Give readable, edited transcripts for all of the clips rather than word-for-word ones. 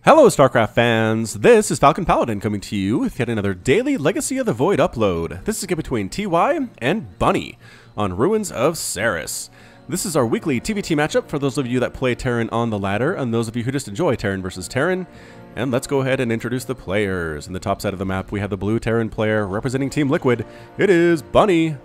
Hello StarCraft fans, this is Falcon Paladin coming to you with yet another daily Legacy of the Void upload. This is a game between TY and Bunny on Ruins of Seras. This is our weekly TVT matchup for those of you that play Terran on the ladder and those of you who just enjoy Terran versus Terran. And let's go ahead and introduce the players. In the top side of the map we have the blue Terran player representing Team Liquid. It is Bunny.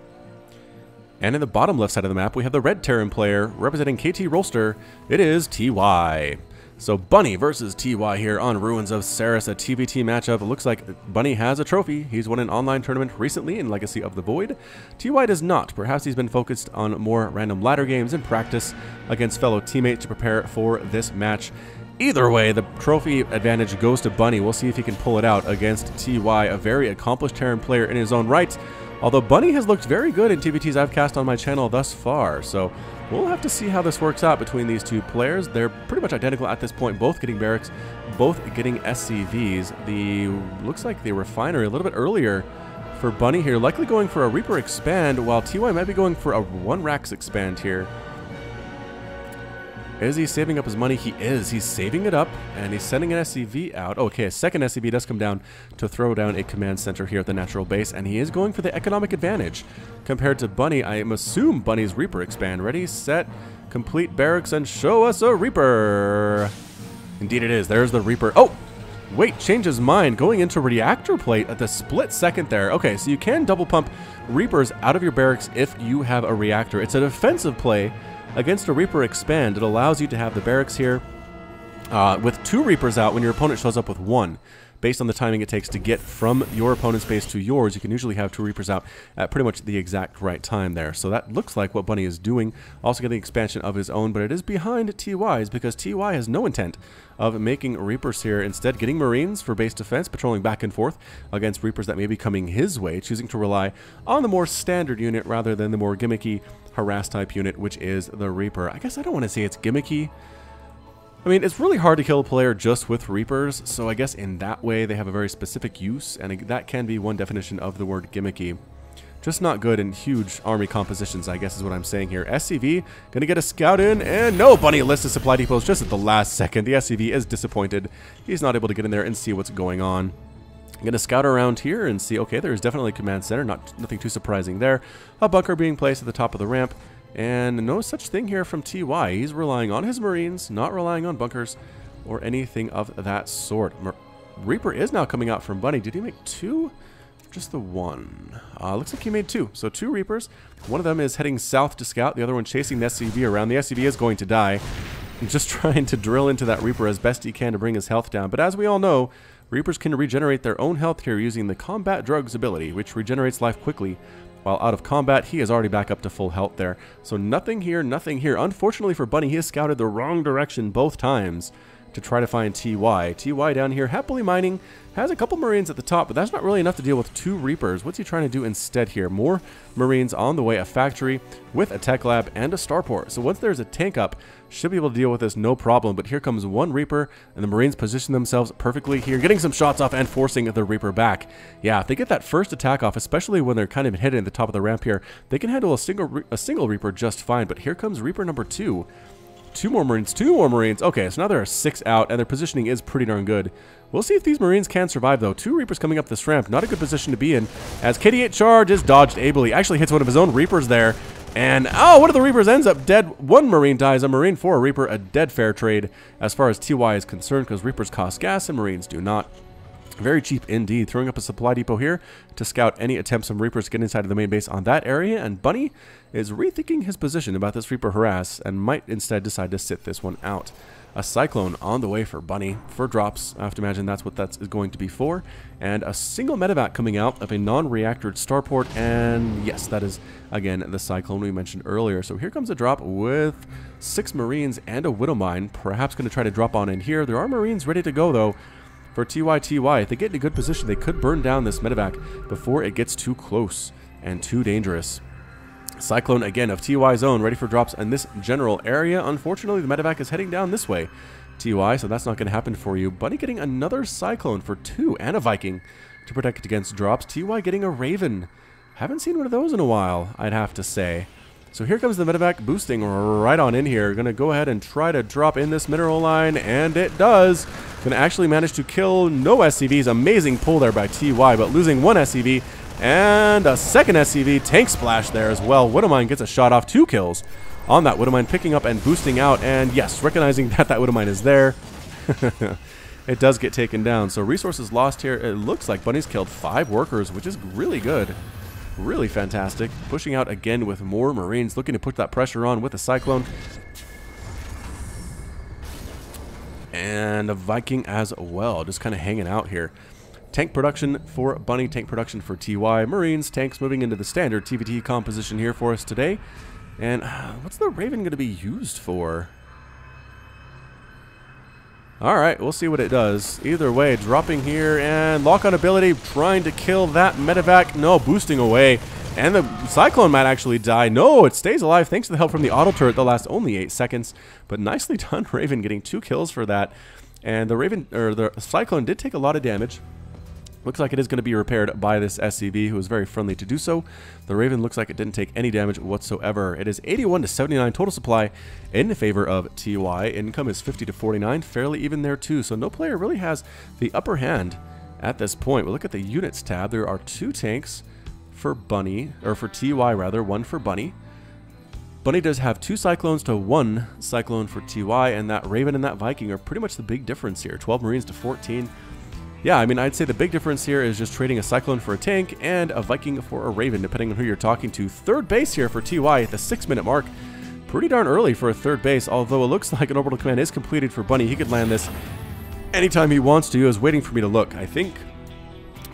And in the bottom left side of the map we have the red Terran player representing KT Rolster. It is TY. So Bunny versus TY here on Ruins of Seras, a TVT matchup. It looks like Bunny has a trophy. He's won an online tournament recently in Legacy of the Void. TY does not. Perhaps he's been focused on more random ladder games and practice against fellow teammates to prepare for this match. Either way, the trophy advantage goes to Bunny. We'll see if he can pull it out against TY, a very accomplished Terran player in his own right. Although Bunny has looked very good in TVTs I've cast on my channel thus far, so we'll have to see how this works out between these two players. They're pretty much identical at this point, both getting barracks, both getting SCVs. Looks like the refinery a little bit earlier for Bunny here, likely going for a Reaper expand, while TY might be going for a 1 Rax expand here. Is he saving up his money? He is. He's saving it up, and he's sending an SCV out. Okay, a second SCV does come down to throw down a command center here at the natural base, and he is going for the economic advantage. Compared to Bunny, I assume Bunny's Reaper expand. Ready, set, complete barracks, and show us a Reaper. Indeed it is. There's the Reaper. Oh! Wait, change his mind. Going into reactor plate at the split second there. Okay, so you can double pump Reapers out of your barracks if you have a reactor. It's a defensive play. Against a Reaper expand, it allows you to have the barracks here with 2 Reapers out when your opponent shows up with 1. Based on the timing it takes to get from your opponent's base to yours, you can usually have 2 Reapers out at pretty much the exact right time there. So that looks like what Bunny is doing. Also getting expansion of his own, but it is behind TY's because TY has no intent of making Reapers here. Instead, getting Marines for base defense, patrolling back and forth against Reapers that may be coming his way, choosing to rely on the more standard unit rather than the more gimmicky harass type unit, which is the Reaper. I guess I don't want to say it's gimmicky. I mean, it's really hard to kill a player just with Reapers, so I guess in that way they have a very specific use, and that can be one definition of the word gimmicky. Just not good in huge army compositions, I guess is what I'm saying here. SCV, gonna get a scout in, and no, Bunny lists his supply depots just at the last second. The SCV is disappointed. He's not able to get in there and see what's going on. I'm going to scout around here and see, okay, there's definitely a command center, nothing too surprising there. A bunker being placed at the top of the ramp, and no such thing here from TY. He's relying on his Marines, not relying on bunkers or anything of that sort. Reaper is now coming out from Bunny. Did he make 2? Just the 1. Looks like he made 2. So 2 Reapers. One of them is heading south to scout, the other one chasing the SCV around. The SCV is going to die. And just trying to drill into that Reaper as best he can to bring his health down. But as we all know, Reapers can regenerate their own health here using the Combat Drugs ability, which regenerates life quickly. While out of combat, he is already back up to full health there. So nothing here, nothing here. Unfortunately for Bunny, he has scouted the wrong direction both times to try to find TY. TY down here happily mining, has a couple Marines at the top, but that's not really enough to deal with 2 Reapers. What's he trying to do instead here? More Marines on the way, a factory with a tech lab and a starport. So once there's a tank up, should be able to deal with this no problem, but here comes 1 Reaper, and the Marines position themselves perfectly here, getting some shots off and forcing the Reaper back. Yeah, if they get that first attack off, especially when they're kind of hidden at the top of the ramp here, they can handle a single Reaper just fine, but here comes Reaper number 2. 2 more Marines, 2 more Marines. Okay, so now there are 6 out, and their positioning is pretty darn good. We'll see if these Marines can survive, though. 2 Reapers coming up this ramp. Not a good position to be in, as KD8 charge is dodged ably. Actually hits one of his own Reapers there. And, oh, one of the Reapers ends up dead. 1 Marine dies. A Marine for a Reaper. A dead fair trade as far as TY is concerned, because Reapers cost gas and Marines do not. Very cheap indeed. Throwing up a supply depot here to scout any attempts from Reapers to get inside of the main base on that area. And Bunny is rethinking his position about this Reaper harass and might instead decide to sit this one out. A Cyclone on the way for Bunny for drops. I have to imagine that's what that is going to be for. And a single medevac coming out of a non-reactored starport. And yes, that is, again, the Cyclone we mentioned earlier. So here comes a drop with 6 Marines and a Widow Mine. Perhaps going to try to drop on in here. There are Marines ready to go, though. For TY, if they get in a good position, they could burn down this medevac before it gets too close and too dangerous. Cyclone, again, of TY's own, ready for drops in this general area. Unfortunately, the medevac is heading down this way, TY, so that's not going to happen for you. Bunny getting another Cyclone for 2 and a Viking to protect against drops. TY getting a Raven. Haven't seen one of those in a while, I'd have to say. So here comes the medevac boosting right on in here. Going to go ahead and try to drop in this mineral line, and it does. Gonna actually manage to kill no SCVs. Amazing pull there by TY, but losing one SCV and a second SCV. Tank splash there as well. Widowmine gets a shot off. 2 kills on that Widowmine, picking up and boosting out. And yes, recognizing that Widowmine is there, it does get taken down. So resources lost here. It looks like Bunny's killed 5 workers, which is really good. Really fantastic. Pushing out again with more Marines, looking to put that pressure on with a Cyclone. And a Viking as well, just kind of hanging out here. Tank production for Bunny, tank production for TY. Marines, tanks moving into the standard TVT composition here for us today. And what's the Raven going to be used for? Alright, we'll see what it does. Either way, dropping here and lock-on ability, trying to kill that medevac. No, boosting away. And the Cyclone might actually die. No, it stays alive thanks to the help from the auto turret that lasts only 8 seconds. But nicely done, Raven, getting 2 kills for that. And the Raven, or the Cyclone did take a lot of damage. Looks like it is going to be repaired by this SCV, who is very friendly to do so. The Raven looks like it didn't take any damage whatsoever. It is 81 to 79 total supply in favor of TY. Income is 50 to 49, fairly even there too. So no player really has the upper hand at this point. We'll look at the units tab. There are 2 tanks for Bunny, or for TY rather, 1 for Bunny. Bunny does have 2 Cyclones to 1 Cyclone for TY, and that Raven and that Viking are pretty much the big difference here. 12 Marines to 14. Yeah, I mean, I'd say the big difference here is just trading a Cyclone for a tank and a Viking for a Raven, depending on who you're talking to. Third base here for TY at the 6-minute mark. Pretty darn early for a third base, although it looks like an orbital command is completed for Bunny. He could land this anytime he wants to. He was waiting for me to look, I think,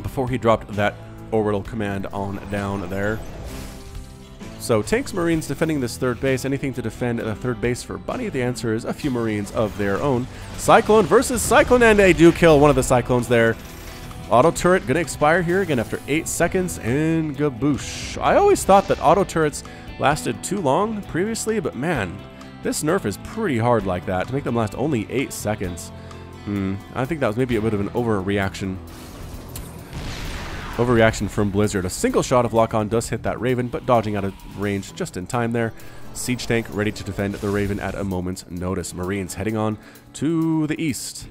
before he dropped that orbital command on down there. So tanks, Marines defending this third base. Anything to defend the third base for Bunny? The answer is a few Marines of their own. Cyclone versus Cyclone, and they do kill one of the Cyclones there. Auto turret gonna expire here again after 8 seconds, and gaboosh. I always thought that auto turrets lasted too long previously, but man, this nerf is pretty hard like that to make them last only 8 seconds. I think that was maybe a bit of an overreaction. Overreaction from Blizzard. A single shot of lock-on does hit that Raven, but dodging out of range just in time there. Siege tank ready to defend the Raven at a moment's notice. Marines heading on to the east.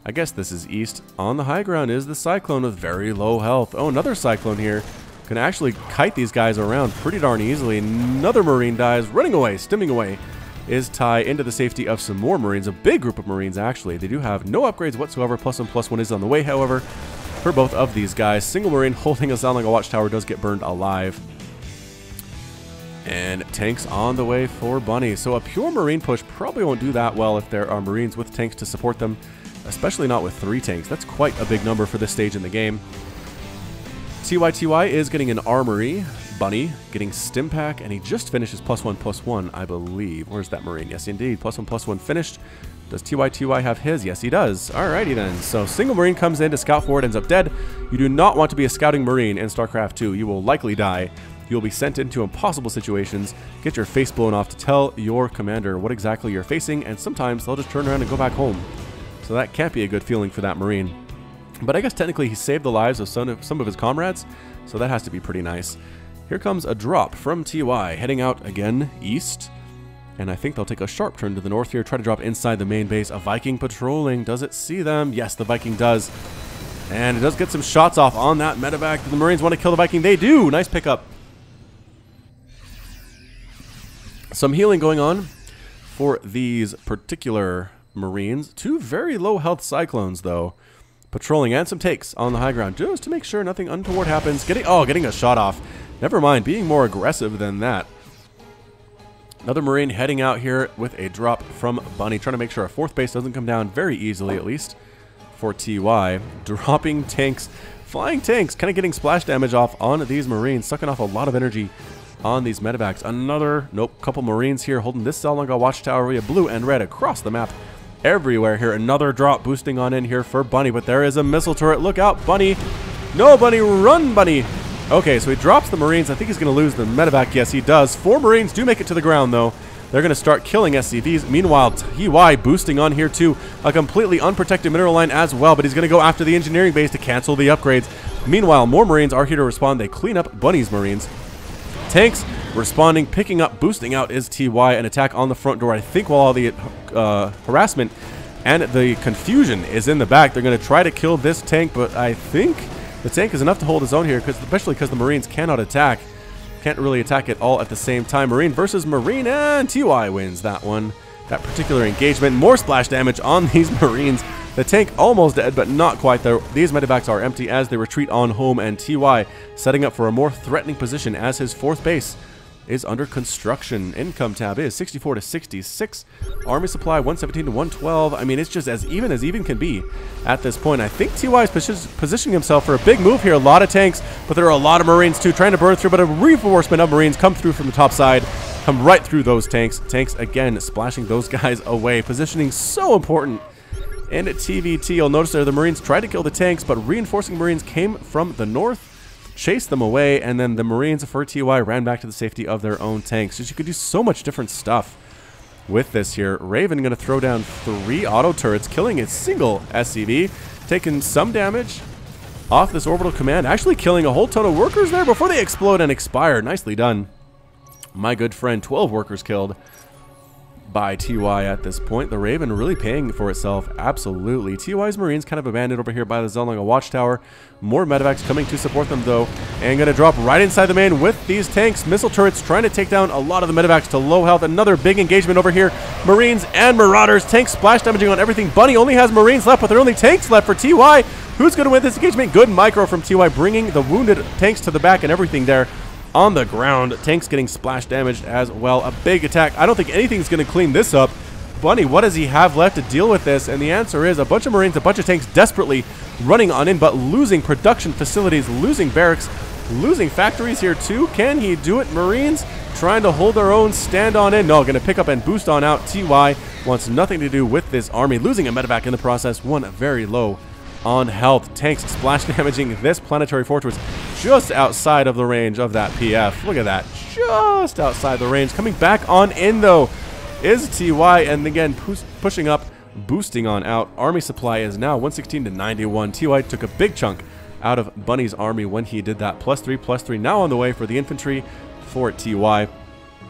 I guess this is east. On the high ground is the Cyclone with very low health. Oh, another Cyclone here. Can actually kite these guys around pretty darn easily. Another Marine dies. Running away, stimming away is Ty into the safety of some more Marines. A big group of Marines, actually. They do have no upgrades whatsoever. +1/+1 is on the way, however, for both of these guys. Single Marine holding us down like a watchtower does get burned alive. And tanks on the way for Bunny. So a pure Marine push probably won't do that well if there are Marines with tanks to support them, especially not with 3 tanks. That's quite a big number for this stage in the game. TY is getting an armory. Bunny getting stim pack, and he just finishes +1/+1, I believe. Where's that Marine? Yes, indeed. +1/+1 finished. Does TY have his? Yes, he does. Alrighty then. So single Marine comes in to scout forward, ends up dead. You do not want to be a scouting Marine in StarCraft 2. You will likely die. You'll be sent into impossible situations, get your face blown off to tell your commander what exactly you're facing, and sometimes they'll just turn around and go back home. So that can't be a good feeling for that Marine. But I guess technically he saved the lives of some of his comrades, so that has to be pretty nice. Here comes a drop from TY, heading out again east. And I think they'll take a sharp turn to the north here, try to drop inside the main base. A Viking patrolling. Does it see them? Yes, the Viking does. And it does get some shots off on that medevac. Do the Marines want to kill the Viking? They do! Nice pickup. Some healing going on for these particular Marines. 2 very low health Cyclones, though. Patrolling, and some takes on the high ground, just to make sure nothing untoward happens. Getting a shot off. Never mind, being more aggressive than that. Another Marine heading out here with a drop from Bunny, trying to make sure our 4th base doesn't come down very easily, at least for TY. Dropping tanks, flying tanks, kind of getting splash damage off on these Marines, sucking off a lot of energy on these medevacs. Another, couple Marines here holding this Salonga watchtower. We have blue and red across the map everywhere here. Another drop boosting on in here for Bunny, but there is a missile turret. Look out, Bunny. No, Bunny, run, Bunny. Okay, so he drops the Marines. I think he's going to lose the medevac. Yes, he does. 4 Marines do make it to the ground, though. They're going to start killing SCVs. Meanwhile, TY boosting on here, too. A completely unprotected mineral line as well, but he's going to go after the engineering base to cancel the upgrades. Meanwhile, more Marines are here to respond. They clean up Bunny's Marines. Tanks responding, picking up, boosting out is TY. An attack on the front door. I think while all the harassment And the confusion is in the back. They're going to try to kill this tank, but I think the tank is enough to hold his own here, especially because the Marines cannot attack. Can't really attack it all at the same time. Marine versus Marine, and TY wins that one. That particular engagement. More splash damage on these Marines. The tank almost dead, but not quite there. These medevacs are empty as they retreat on home, and TY setting up for a more threatening position as his 4th base is under construction. Income tab is 64 to 66. Army supply 117 to 112. I mean, it's just as even can be at this point. I think TY is positioning himself for a big move here. A lot of tanks, but there are a lot of Marines too trying to burn through, but a reinforcement of Marines come through from the top side, come right through those tanks. Tanks again splashing those guys away. Positioning so important. And at TVT, you'll notice there the Marines tried to kill the tanks, but reinforcing Marines came from the north, chased them away, and then the Marines for TY ran back to the safety of their own tanks. So you could do so much different stuff with this here. Raven going to throw down 3 auto turrets, killing a single SCV, taking some damage off this orbital command, actually killing a whole ton of workers there before they explode and expire. Nicely done, my good friend. 12 workers killed by TY at this point. The Raven really paying for itself, absolutely. TY's Marines kind of abandoned over here by the Zelnanga Watchtower. More medevacs coming to support them though, and gonna drop right inside the main with these tanks. Missile turrets trying to take down a lot of the medevacs to low health. Another big engagement over here. Marines and Marauders. Tanks splash damaging on everything. Bunny only has Marines left, but there are only tanks left for TY. Who's gonna win this engagement? Good micro from TY, bringing the wounded tanks to the back and everything there. On the ground, tanks getting splash damaged as well. A big attack. I don't think anything's going to clean this up. Bunny, what does he have left to deal with this? And the answer is a bunch of Marines, a bunch of tanks desperately running on in, but losing production facilities, losing barracks, losing factories here too. Can he do it? Marines trying to hold their own, stand on in. No, going to pick up and boost on out. TY wants nothing to do with this army, losing a medevac in the process. One very low on health. Tanks splash damaging this planetary fortress just outside of the range of that PF. Look at that, just outside the range. Coming back on in though is TY, and again pushing up, boosting on out. Army supply is now 116 to 91. TY took a big chunk out of Bunny's army when he did that. +3/+3 now on the way for the infantry for TY.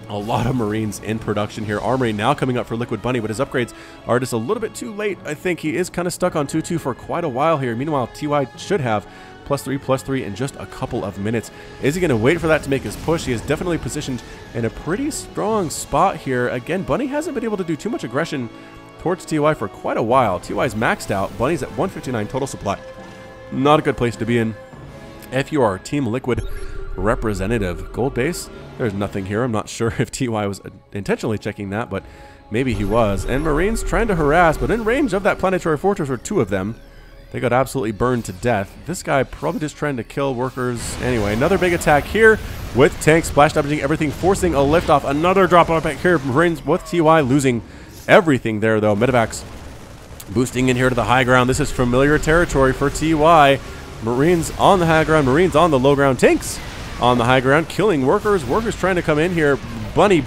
A lot of Marines in production here. Armory now coming up for Liquid Bunny, but his upgrades are just a little bit too late. I think he is kind of stuck on 2-2 for quite a while here. Meanwhile, TY should have +3/+3 in just a couple of minutes. Is he going to wait for that to make his push? He is definitely positioned in a pretty strong spot here. Again, Bunny hasn't been able to do too much aggression towards TY for quite a while. TY's maxed out. Bunny's at 159 total supply. Not a good place to be in if you are Team Liquid representative. Gold base, there's nothing here. I'm not sure if TY was intentionally checking that, but maybe he was. And Marines trying to harass, but in range of that planetary fortress were 2 of them. They got absolutely burned to death. This guy probably just trying to kill workers. Anyway, another big attack here with tanks splash damaging everything, forcing a liftoff. Another drop off back here. Marines with TY losing everything there though. Medevacs boosting in here to the high ground. This is familiar territory for TY. Marines on the high ground, Marines on the low ground, tanks on the high ground, killing workers. Workers trying to come in here. Bunny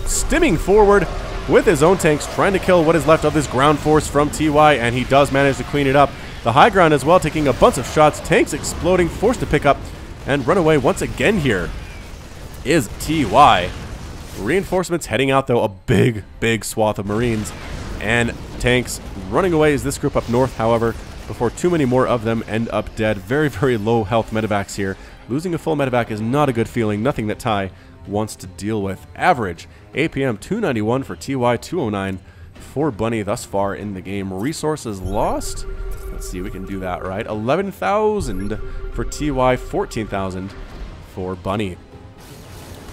stimming forward with his own tanks, trying to kill what is left of this ground force from TY, and he does manage to clean it up. The high ground as well, taking a bunch of shots. Tanks exploding, forced to pick up and run away once again here is TY. Reinforcements heading out, though. A big, big swath of Marines and tanks running away is this group up north, however, before too many more of them end up dead. Very, very low health medevacs here. Losing a full medevac is not a good feeling. Nothing that TY wants to deal with. Average APM 291 for TY, 209 for Bunny thus far in the game. Resources lost. Let's see, we can do that right. 11,000 for TY, 14,000 for Bunny.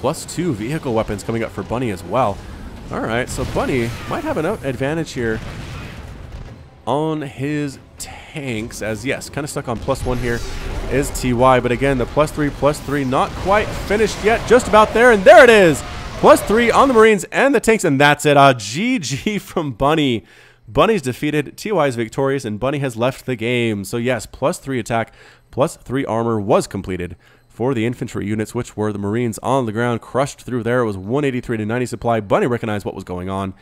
+2 vehicle weapons coming up for Bunny as well. All right, so Bunny might have an advantage here on his tanks, as yes, kind of stuck on +1 here is TY, but again, the +3/+3 not quite finished yet, just about there, and there it is. +3 on the Marines and the tanks, and that's it. GG from Bunny. Bunny's defeated, TY's victorious, and Bunny has left the game. So yes, +3 attack, +3 armor was completed for the infantry units, which were the Marines on the ground, crushed through there. It was 183 to 90 supply. Bunny recognized what was going on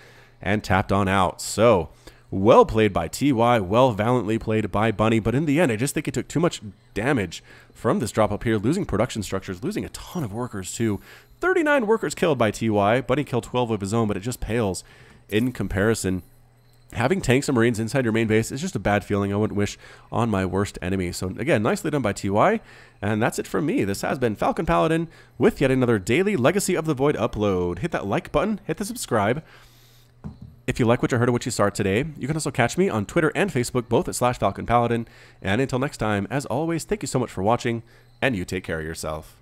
and tapped on out. So well played by TY, well valiantly played by Bunny, but in the end, I just think it took too much damage from this drop up here, losing production structures, losing a ton of workers too. 39 workers killed by TY. Bunny killed 12 of his own, but it just pales in comparison. Having tanks and marines inside your main base is just a bad feeling I wouldn't wish on my worst enemy. So again, nicely done by TY. And that's it from me. This has been Falcon Paladin with yet another daily Legacy of the Void upload. Hit that like button, hit the subscribe. If you like what you heard or what you saw today, you can also catch me on Twitter and Facebook, both at /FalconPaladin. And until next time, as always, thank you so much for watching, and you take care of yourself.